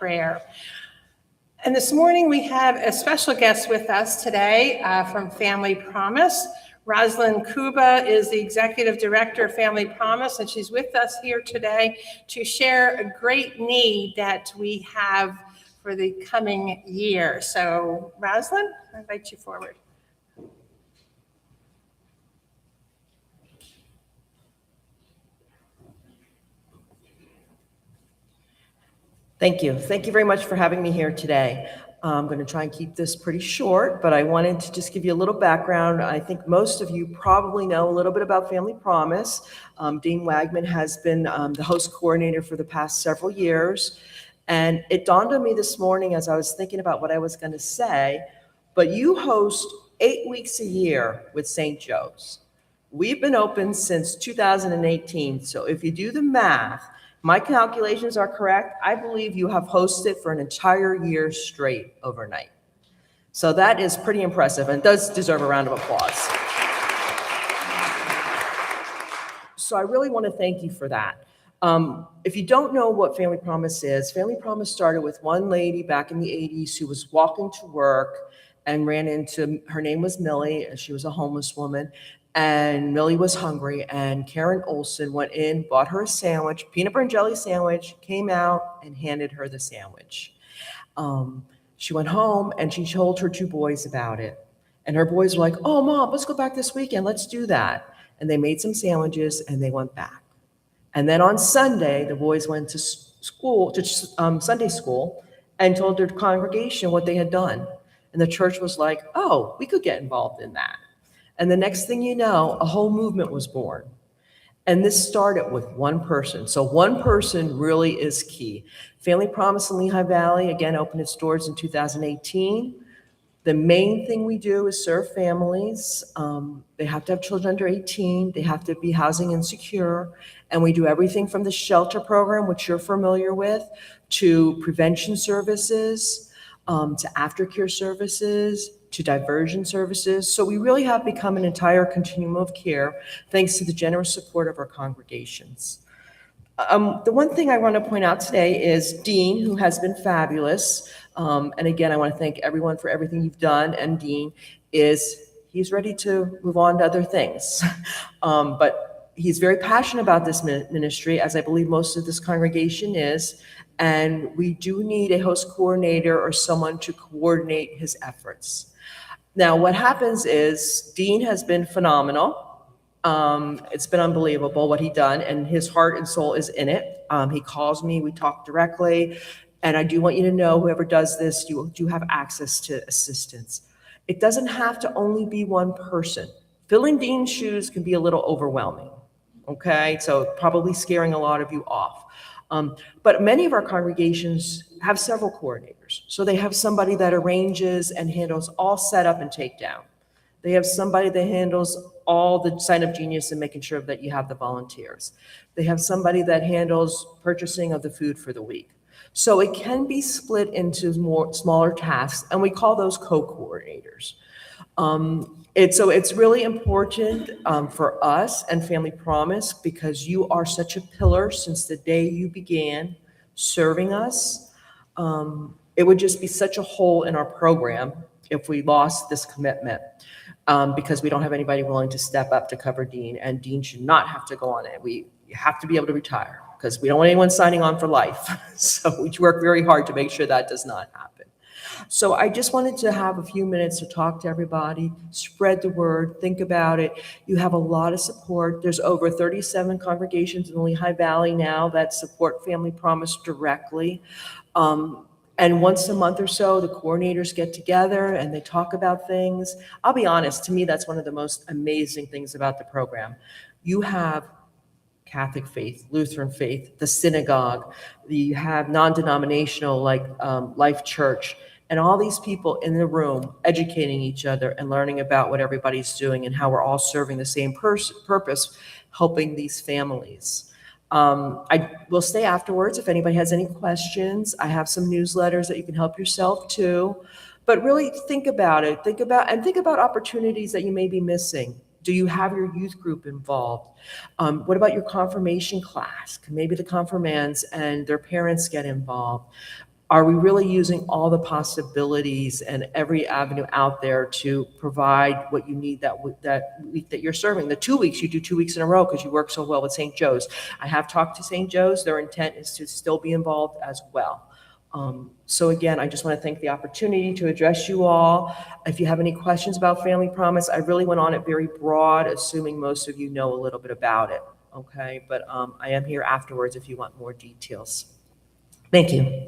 prayer. And this morning we have a special guest with us today from Family Promise. Roslyn Kuba is the Executive Director of Family Promise, and she's with us here today to share a great need that we have for the coming year. So, Roslyn, I invite you forward. Thank you. Thank you very much for having me here today. I'm going to try and keep this pretty short, but I wanted to just give you a little background. I think most of you probably know a little bit about Family Promise. Dean Wagman has been the host coordinator for the past several years. And it dawned on me this morning as I was thinking about what I was going to say, but you host 8 weeks a year with St. Joe's. We've been open since 2018, so if you do the math, my calculations are correct, I believe you have hosted for an entire year straight overnight. So that is pretty impressive and does deserve a round of applause. So I really want to thank you for that. If you don't know what Family Promise is, Family Promise started with one lady back in the 80s who was walking to work and ran into, her name was Millie, and she was a homeless woman. And Millie was hungry, and Karen Olson went in, bought her a sandwich, peanut butter and jelly sandwich, came out and handed her the sandwich. She went home and she told her 2 boys about it. And her boys were like, "Oh, Mom, let's go back this weekend. Let's do that." And they made some sandwiches and they went back. And then on Sunday, the boys went to school, to Sunday school, and told their congregation what they had done. And the church was like, "Oh, we could get involved in that." And the next thing you know, a whole movement was born. And this started with one person. So one person really is key. Family Promise in Lehigh Valley, again, opened its doors in 2018. The main thing we do is serve families. They have to have children under 18. They have to be housing insecure. And we do everything from the shelter program, which you're familiar with, to prevention services, to aftercare services, to diversion services. So we really have become an entire continuum of care thanks to the generous support of our congregations. The one thing I want to point out today is Dean, who has been fabulous. And again, I want to thank everyone for everything you've done. And Dean he's ready to move on to other things. But he's very passionate about this ministry, as I believe most of this congregation is. And we do need a host coordinator or someone to coordinate his efforts. Now, what happens is Dean has been phenomenal. It's been unbelievable what he's done, and his heart and soul is in it. He calls me, we talk directly, and I do want you to know, whoever does this, you do have access to assistance. It doesn't have to only be one person. Filling Dean's shoes can be a little overwhelming, okay? So probably scaring a lot of you off. But many of our congregations have several coordinators. So they have somebody that arranges and handles all setup and takedown. They have somebody that handles all the sign of genius and making sure that you have the volunteers. They have somebody that handles purchasing of the food for the week. So it can be split into smaller tasks, and we call those co-coordinators. It's really important for us and Family Promise, because you are such a pillar since the day you began serving us. It would just be such a hole in our program if we lost this commitment, because we don't have anybody willing to step up to cover Dean, and Dean should not have to go on it. You have to be able to retire, because we don't want anyone signing on for life. So we work very hard to make sure that does not happen. So I just wanted to have a few minutes to talk to everybody, spread the word, think about it. You have a lot of support. There's over 37 congregations in the Lehigh Valley now that support Family Promise directly. And once a month or so, the coordinators get together and they talk about things. I'll be honest, to me, that's one of the most amazing things about the program. You have Catholic faith, Lutheran faith, the synagogue, you have non-denominational like Life Church, and all these people in the room educating each other and learning about what everybody's doing and how we're all serving the same purpose, helping these families. I will stay afterwards if anybody has any questions. I have some newsletters that you can help yourself too. But really think about it. Think about opportunities that you may be missing. Do you have your youth group involved? What about your confirmation class? Can maybe the confirmands and their parents get involved? Are we really using all the possibilities and every avenue out there to provide what you need that week that you're serving? The 2 weeks, you do 2 weeks in a row because you work so well with St. Joe's. I have talked to St. Joe's. Their intent is to still be involved as well. So again, I just want to thank the opportunity to address you all. If you have any questions about Family Promise, I really went on it very broad, assuming most of you know a little bit about it, okay? But I am here afterwards if you want more details. Thank you.